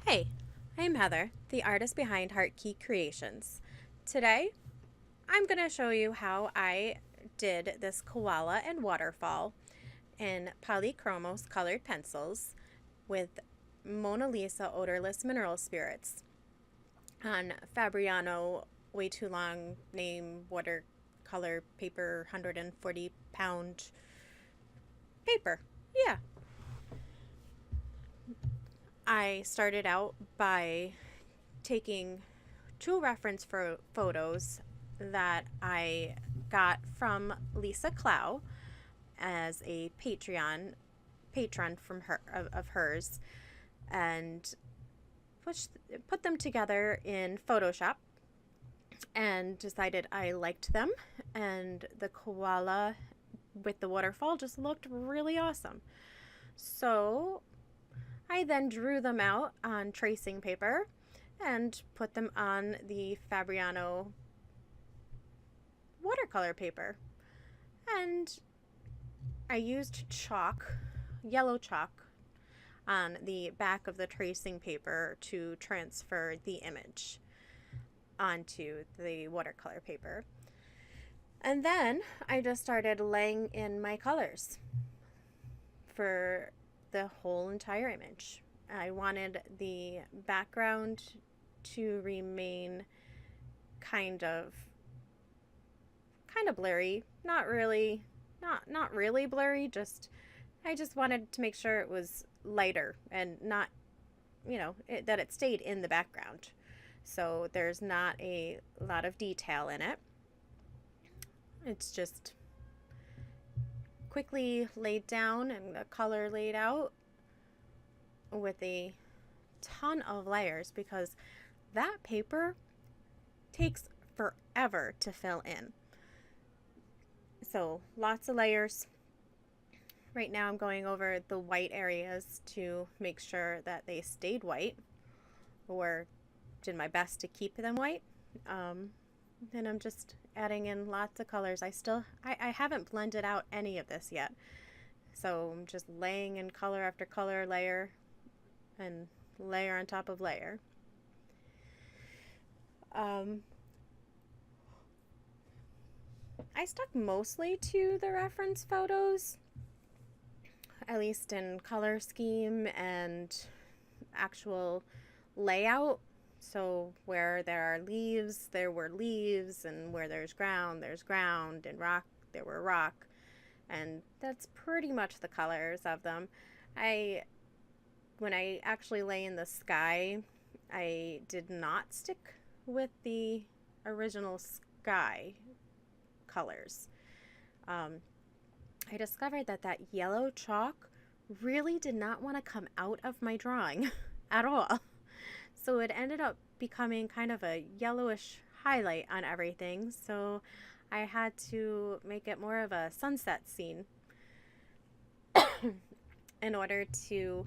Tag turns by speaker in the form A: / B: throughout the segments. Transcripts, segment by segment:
A: Hey, I'm Heather, the artist behind Heartkey Creations. Today, I'm going to show you how I did this Koala and Waterfall in polychromos colored pencils with Mona Lisa odorless mineral spirits on Fabriano way too long name watercolor paper 140-pound paper. Yeah. I started out by taking two reference photos that I got from Lisa Clow as a patron from her of hers, and put them together in Photoshop and decided I liked them, and the koala with the waterfall just looked really awesome. So I then drew them out on tracing paper and put them on the Fabriano watercolor paper. And I used chalk, yellow chalk, on the back of the tracing paper to transfer the image onto the watercolor paper. And then I just started laying in my colors for the whole entire image. I wanted the background to remain kind of blurry, not really blurry, just I just wanted to make sure it was lighter and not, that it stayed in the background. So there's not a lot of detail in it. It's just quickly laid down and the color laid out with a ton of layers, because that paper takes forever to fill in. So lots of layers. Right now I'm going over the white areas to make sure that they stayed white, or did my best to keep them white. And I'm just adding in lots of colors. I haven't blended out any of this yet. So I'm just laying in color after color, layer and layer on top of layer. I stuck mostly to the reference photos, at least in color scheme and actual layout. So where there are leaves, there were leaves, and where there's ground, and rock, there were rock. And that's pretty much the colors of them. When I actually lay in the sky, I did not stick with the original sky colors. I discovered that yellow chalk really did not want to come out of my drawing at all. So it ended up becoming kind of a yellowish highlight on everything. So I had to make it more of a sunset scene in order to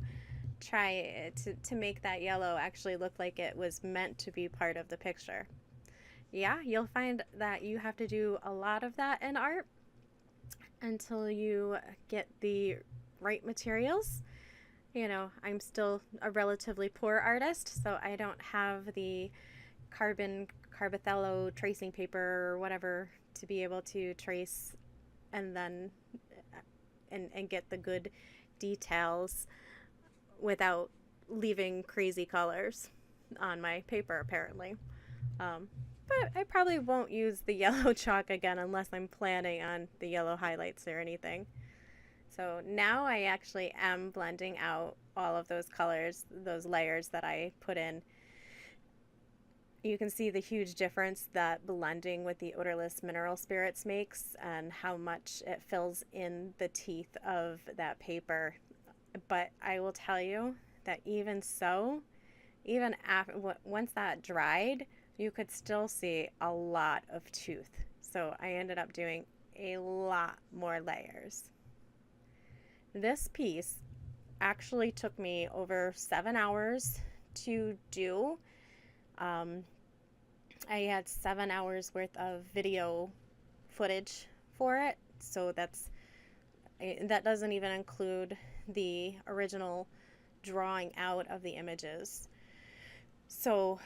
A: try to make that yellow actually look like it was meant to be part of the picture. Yeah, you'll find that you have to do a lot of that in art until you get the right materials. I'm still a relatively poor artist, so I don't have the Carbothello tracing paper or whatever to be able to trace and then and get the good details without leaving crazy colors on my paper, apparently. But I probably won't use the yellow chalk again unless I'm planning on the yellow highlights or anything. So now I actually am blending out all of those colors, those layers that I put in. You can see the huge difference that blending with the odorless mineral spirits makes, and how much it fills in the teeth of that paper. But I will tell you that even so, even after, once that dried, you could still see a lot of tooth. So I ended up doing a lot more layers. This piece actually took me over 7 hours to do. I had 7 hours worth of video footage for it, so that doesn't even include the original drawing out of the images. So,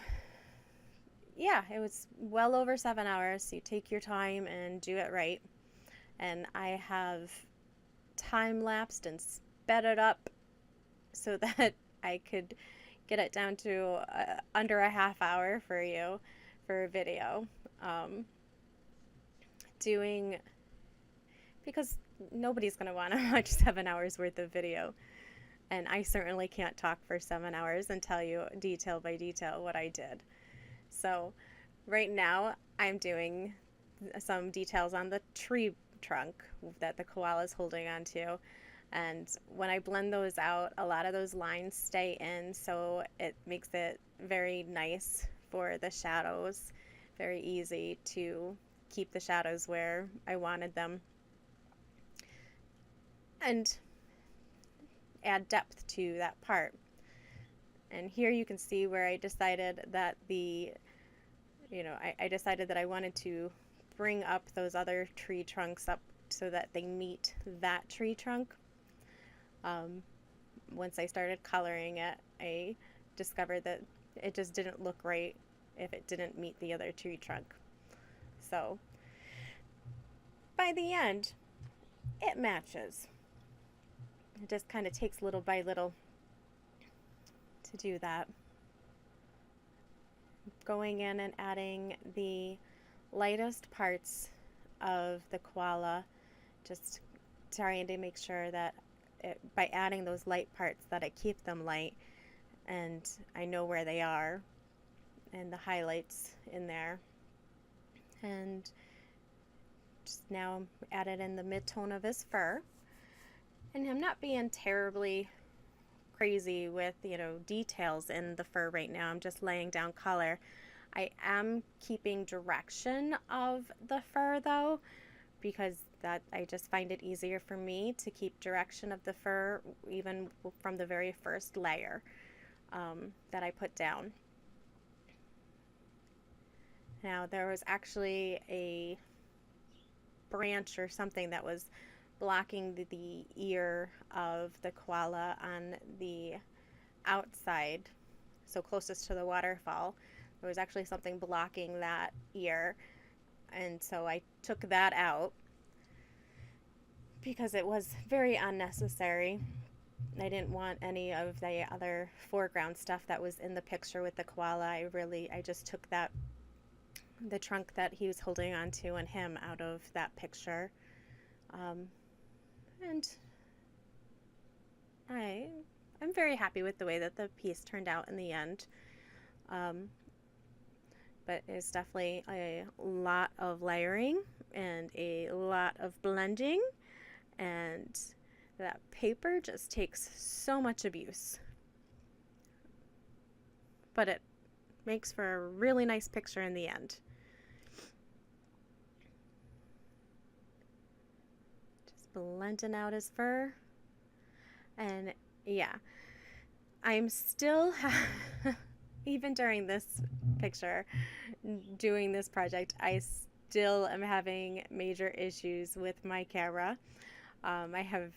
A: yeah, it was well over 7 hours. So you take your time and do it right. And I have time lapsed and sped it up so that I could get it down to under a half hour for you for a video. Um, doing because nobody's going to want to watch 7 hours worth of video. And I certainly can't talk for 7 hours and tell you detail by detail what I did. So, right now, I'm doing some details on the tree trunk that the koala is holding onto. And when I blend those out, a lot of those lines stay in, so it makes it very nice for the shadows, very easy to keep the shadows where I wanted them, and add depth to that part. And here you can see where I decided that I decided that I wanted to bring up those other tree trunks up so that they meet that tree trunk. Once I started coloring it, I discovered that it just didn't look right if it didn't meet the other tree trunk. So by the end, it matches. It just kind of takes little by little to do that. Going in and adding the lightest parts of the koala, just trying to make sure that by adding those light parts that I keep them light and I know where they are and the highlights in there. And just now added in the mid-tone of his fur. And I'm not being terribly crazy with, details in the fur right now. I'm just laying down color. I am keeping direction of the fur though, because that I just find it easier for me to keep direction of the fur even from the very first layer that I put down. Now there was actually a branch or something that was blocking the ear of the koala on the outside, so closest to the waterfall. There was actually something blocking that ear, and so I took that out because it was very unnecessary. I didn't want any of the other foreground stuff that was in the picture with the koala. I just took the trunk that he was holding onto and him out of that picture. And I'm very happy with the way that the piece turned out in the end. But it's definitely a lot of layering and a lot of blending, and that paper just takes so much abuse. But it makes for a really nice picture in the end. Just blending out his fur. And yeah, I'm still, even during this picture, doing this project, I still am having major issues with my camera. I have,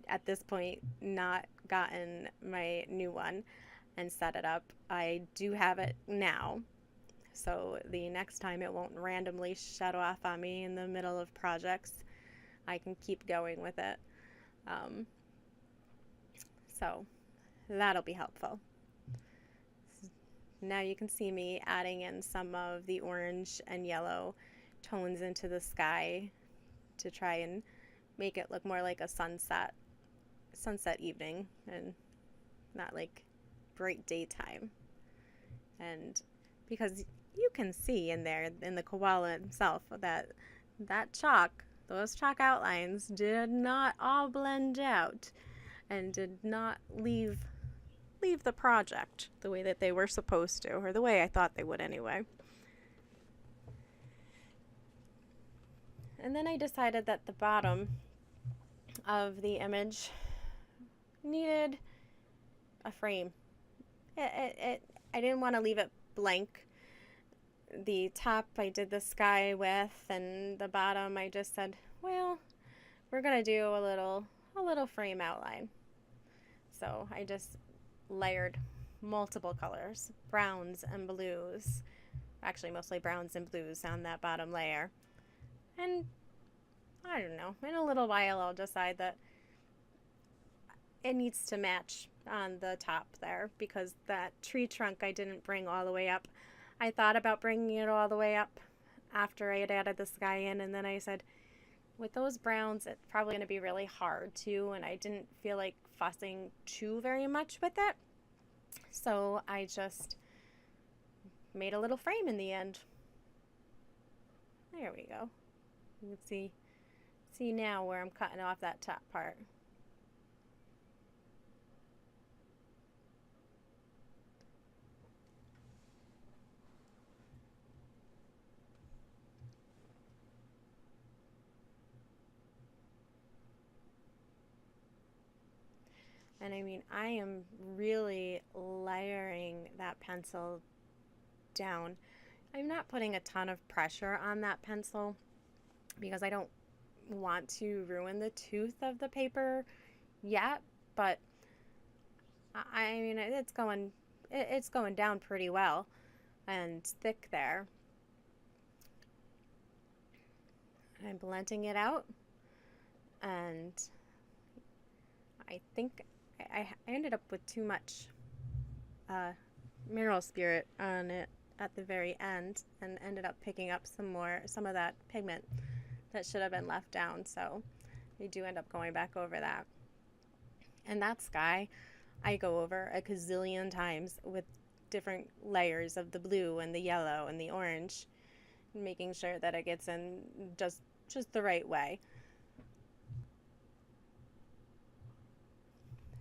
A: at this point, not gotten my new one and set it up. I do have it now, so the next time it won't randomly shut off on me in the middle of projects. I can keep going with it. So that'll be helpful. Now you can see me adding in some of the orange and yellow tones into the sky to try and make it look more like a sunset evening and not like bright daytime. And because you can see in there in the koala himself that those chalk outlines did not all blend out and did not leave the project the way that they were supposed to, or the way I thought they would anyway. And then I decided that the bottom of the image needed a frame. I didn't want to leave it blank. The top I did the sky with, and the bottom I just said, well, we're gonna do a little frame outline. So I just layered multiple colors, browns and blues, actually mostly browns and blues on that bottom layer. And I don't know, in a little while I'll decide that it needs to match on the top there, because that tree trunk I didn't bring all the way up. I thought about bringing it all the way up after I had added the sky in, and then I said, with those browns, it's probably going to be really hard too, and I didn't feel like fussing too very much with it. So I just made a little frame in the end. There we go. You can see now where I'm cutting off that top part. And I mean, I am really layering that pencil down. I'm not putting a ton of pressure on that pencil because I don't want to ruin the tooth of the paper yet, but I mean, it's going down pretty well and thick there. I'm blending it out, and I think I ended up with too much mineral spirit on it at the very end, and ended up picking up some of that pigment that should have been left down. So I do end up going back over that. And that sky I go over a gazillion times with different layers of the blue and the yellow and the orange, making sure that it gets in just the right way.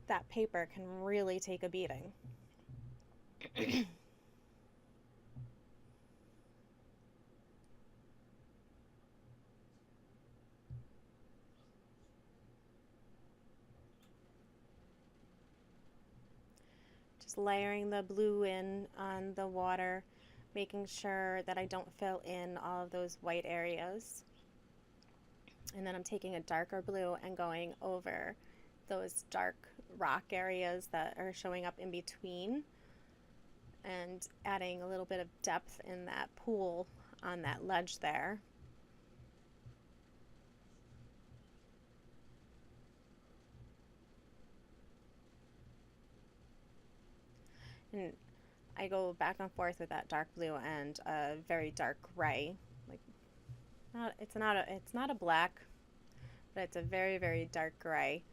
A: That paper can really take a beating. Just layering the blue in on the water, making sure that I don't fill in all of those white areas. And then I'm taking a darker blue and going over those dark rock areas that are showing up in between, and adding a little bit of depth in that pool on that ledge there. And I go back and forth with that dark blue and a very dark gray. It's not a black, but it's a very, very dark gray,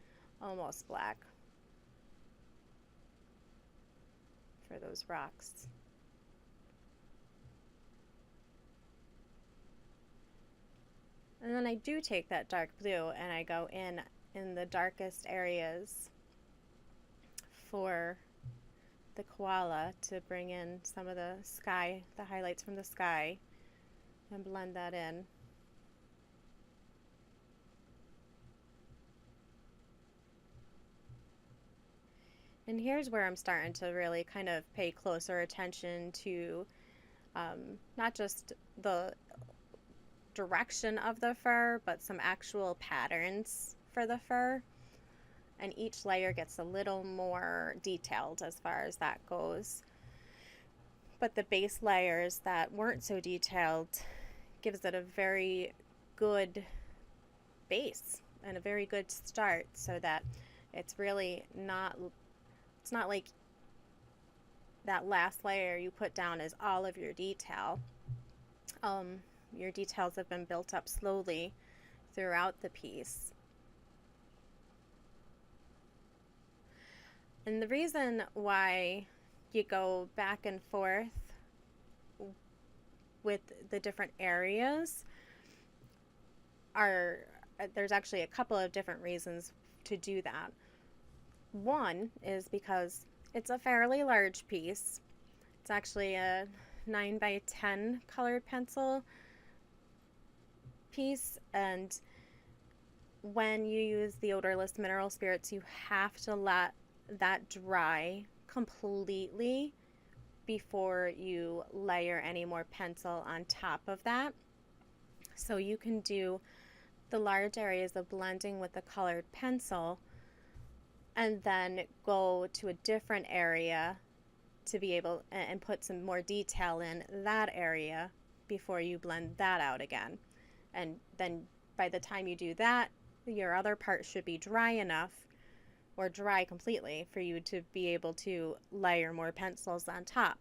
A: almost black, for those rocks. And then I do take that dark blue and I go in the darkest areas for the koala to bring in some of the sky, the highlights from the sky, and blend that in. And here's where I'm starting to really kind of pay closer attention to not just the direction of the fur, but some actual patterns for the fur. And each layer gets a little more detailed as far as that goes. But the base layers that weren't so detailed gives it a very good base and a very good start, so that it's really not, it's not like that last layer you put down is all of your detail. Your details have been built up slowly throughout the piece. And the reason why you go back and forth with the different areas there's actually a couple of different reasons to do that. One is because it's a fairly large piece. It's actually a 9x10 colored pencil piece, and when you use the odorless mineral spirits, you have to let that dry completely before you layer any more pencil on top of that. So you can do the large areas of blending with the colored pencil and then go to a different area to be able and put some more detail in that area before you blend that out again. And then by the time you do that, your other part should be dry enough or dry completely for you to be able to layer more pencils on top.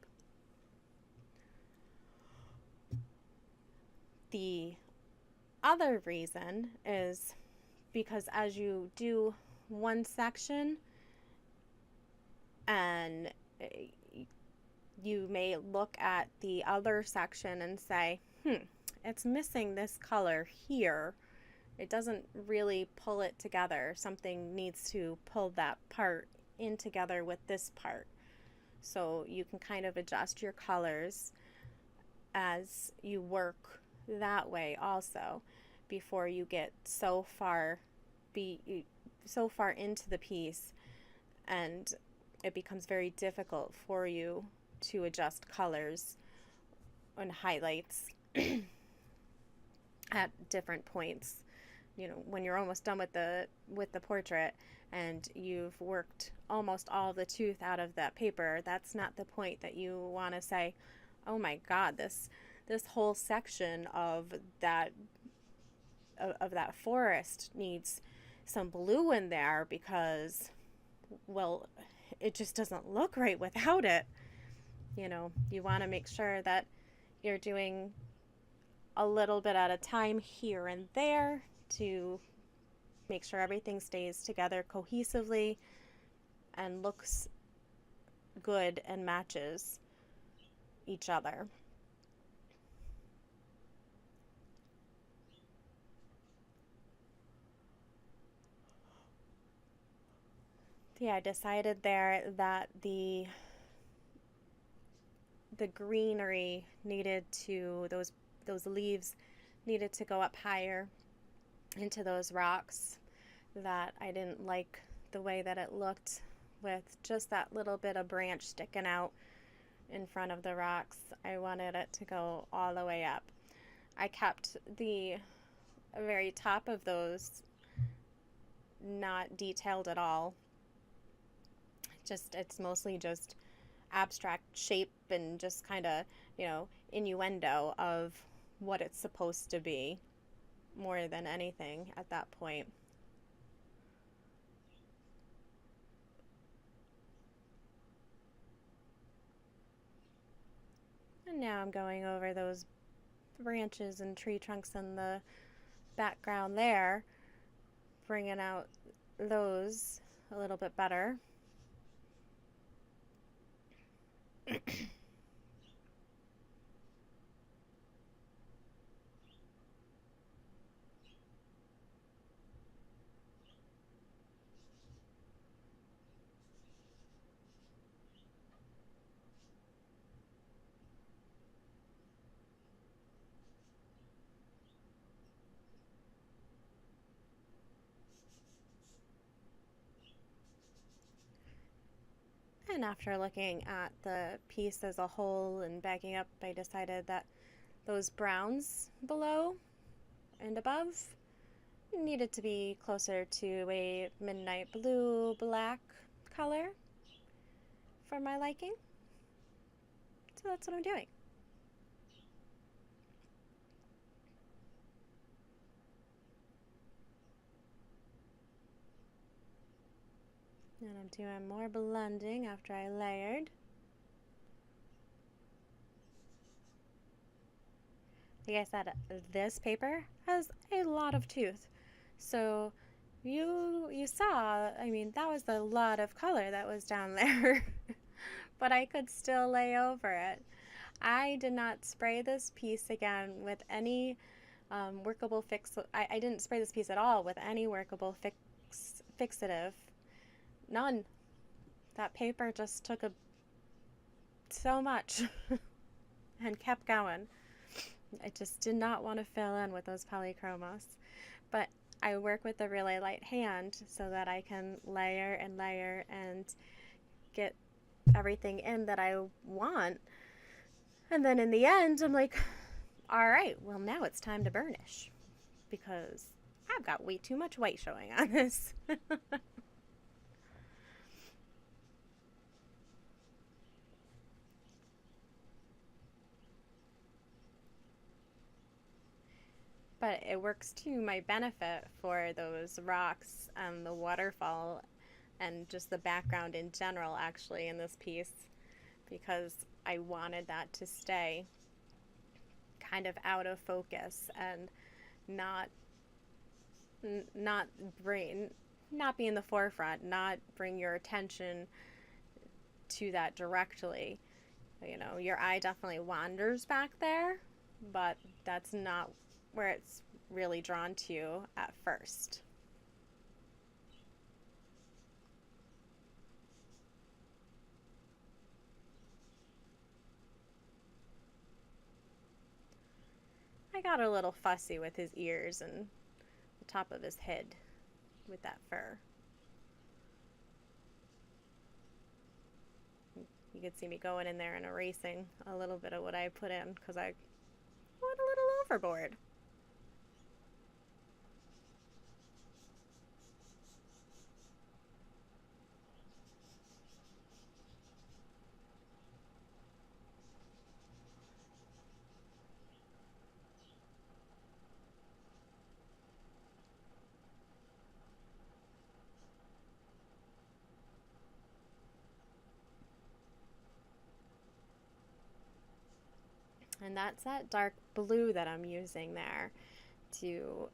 A: The other reason is because as you do one section and you may look at the other section and say, it's missing this color here. It doesn't really pull it together. Something needs to pull that part in together with this part. So you can kind of adjust your colors as you work that way also before you get so far into the piece and it becomes very difficult for you to adjust colors and highlights at different points. You know, when you're almost done with the portrait and you've worked almost all the tooth out of that paper, that's not the point that you want to say, oh my god, this whole section of that forest needs some blue in there because, well, it just doesn't look right without it. You know, you want to make sure that you're doing a little bit at a time here and there to make sure everything stays together cohesively and looks good and matches each other. Yeah, I decided there that the greenery needed to, those leaves needed to go up higher into those rocks, that I didn't like the way that it looked with just that little bit of branch sticking out in front of the rocks. I wanted it to go all the way up. I kept the very top of those not detailed at all. It's mostly just abstract shape and just kind of, innuendo of what it's supposed to be more than anything at that point. And now I'm going over those branches and tree trunks in the background there, bringing out those a little bit better. And after looking at the piece as a whole and backing up, I decided that those browns below and above needed to be closer to a midnight blue black color for my liking. So that's what I'm doing. And I'm doing more blending after I layered. Like I said, this paper has a lot of tooth. So you saw, I mean, that was a lot of color that was down there. But I could still lay over it. I did not spray this piece again with any workable I didn't spray this piece at all with any workable fixative. None. That paper just took so much and kept going. I just did not want to fill in with those polychromos. But I work with a really light hand so that I can layer and layer and get everything in that I want. And then in the end, I'm like, all right, well, now it's time to burnish because I've got way too much white showing on this. But it works to my benefit for those rocks and the waterfall and just the background in general, actually, in this piece, because I wanted that to stay kind of out of focus and not not bring not be in the forefront, not bring your attention to that directly. You know, your eye definitely wanders back there, but that's not where it's really drawn to at first. I got a little fussy with his ears and the top of his head with that fur. You could see me going in there and erasing a little bit of what I put in because I went a little overboard. And that's that dark blue that I'm using there to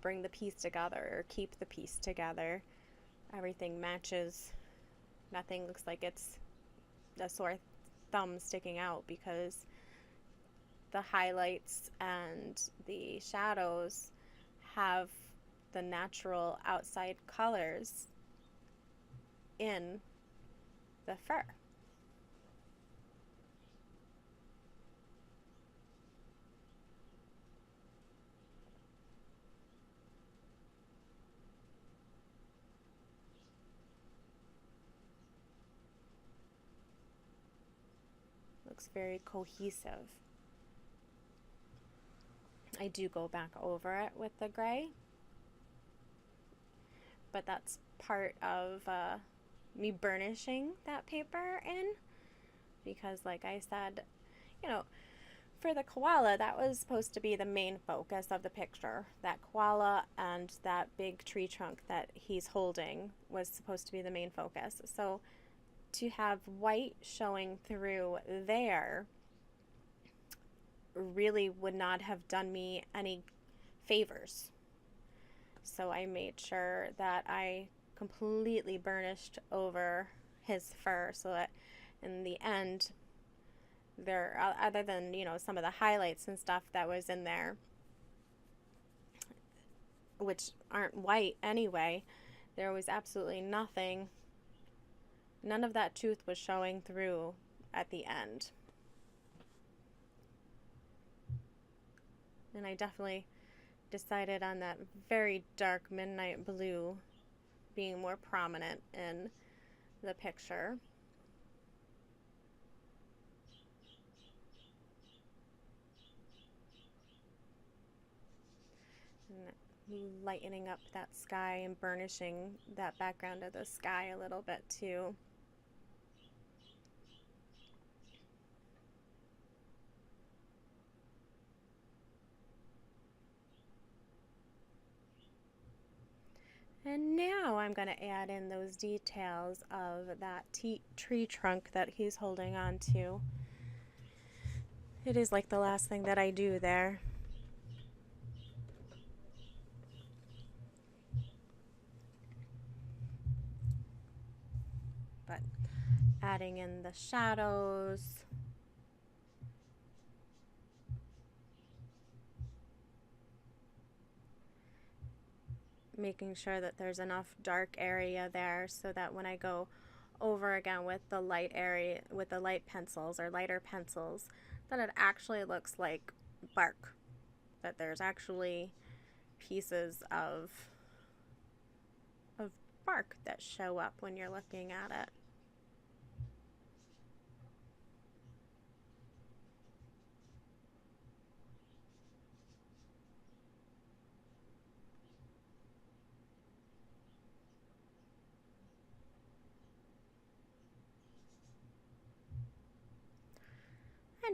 A: bring the piece together or keep the piece together. Everything matches. Nothing looks like it's a sore thumb sticking out because the highlights and the shadows have the natural outside colors in the fur. Looks very cohesive. I do go back over it with the gray, but that's part of me burnishing that paper in because, like I said, you know, for the koala, that was supposed to be the main focus of the picture. That koala and that big tree trunk that he's holding was supposed to be the main focus. So to have white showing through there really would not have done me any favors. So I made sure that I completely burnished over his fur so that in the end, there, other than, you know, some of the highlights and stuff that was in there, which aren't white anyway, there was absolutely nothing, none of that tooth was showing through at the end. And I definitely decided on that very dark midnight blue being more prominent in the picture. And lightening up that sky and burnishing that background of the sky a little bit too. And now I'm going to add in those details of that tree trunk that he's holding on to. It is like the last thing that I do there. But adding in the shadows. Making sure that there's enough dark area there so that when I go over again with the light area, with the light pencils or lighter pencils, that it actually looks like bark. That there's actually pieces of bark that show up when you're looking at it.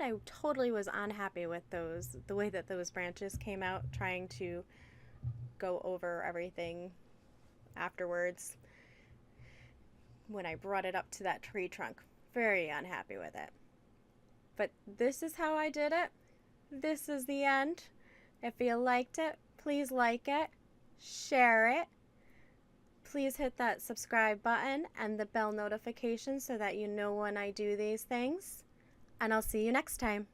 A: and I totally was unhappy with the way that those branches came out, trying to go over everything afterwards when I brought it up to that tree trunk. Very unhappy with it. But this is how I did it. This is the end. If you liked it, please like it, share it. Please hit that subscribe button and the bell notification so that you know when I do these things. And I'll see you next time.